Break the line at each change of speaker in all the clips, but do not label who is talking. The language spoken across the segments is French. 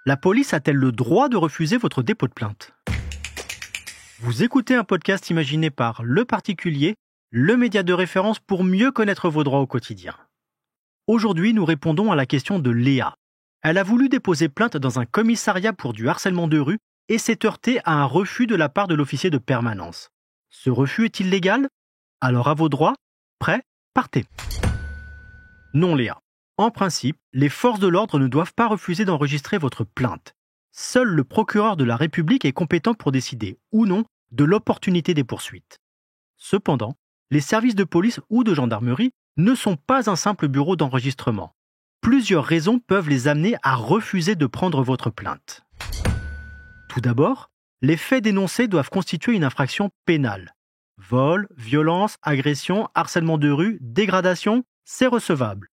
La police a-t-elle le droit de refuser votre dépôt de plainte? Vous écoutez un podcast imaginé par Le Particulier, le média de référence pour mieux connaître vos droits au quotidien. Aujourd'hui, nous répondons à la question de Léa. Elle a voulu déposer plainte dans un commissariat pour du harcèlement de rue et s'est heurtée à un refus de la part de l'officier de permanence. Ce refus est-il légal? Alors à vos droits, prêts, partez. Non Léa. En principe, les forces de l'ordre ne doivent pas refuser d'enregistrer votre plainte. Seul le procureur de la République est compétent pour décider, ou non, de l'opportunité des poursuites. Cependant, les services de police ou de gendarmerie ne sont pas un simple bureau d'enregistrement. Plusieurs raisons peuvent les amener à refuser de prendre votre plainte. Tout d'abord, les faits dénoncés doivent constituer une infraction pénale. Vol, violence, agression, harcèlement de rue, dégradation, c'est recevable.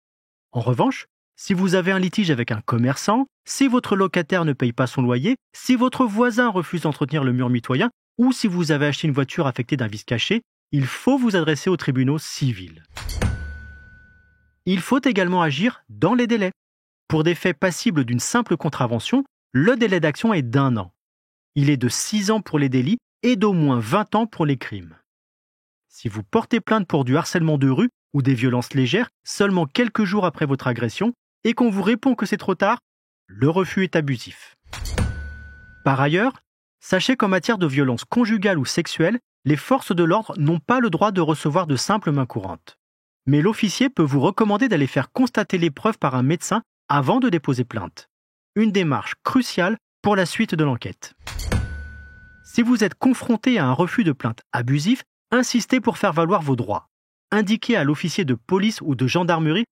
En revanche, si vous avez un litige avec un commerçant, si votre locataire ne paye pas son loyer, si votre voisin refuse d'entretenir le mur mitoyen ou si vous avez acheté une voiture affectée d'un vice caché, il faut vous adresser aux tribunaux civils. Il faut également agir dans les délais. Pour des faits passibles d'une simple contravention, le délai d'action est d'1 an. Il est de 6 ans pour les délits et d'au moins 20 ans pour les crimes. Si vous portez plainte pour du harcèlement de rue ou des violences légères seulement quelques jours après votre agression et qu'on vous répond que c'est trop tard, le refus est abusif. Par ailleurs, sachez qu'en matière de violence conjugale ou sexuelle, les forces de l'ordre n'ont pas le droit de recevoir de simples mains courantes. Mais l'officier peut vous recommander d'aller faire constater les preuves par un médecin avant de déposer plainte. Une démarche cruciale pour la suite de l'enquête. Si vous êtes confronté à un refus de plainte abusif, insistez pour faire valoir vos droits. Indiquez à l'officier de police ou de gendarmerie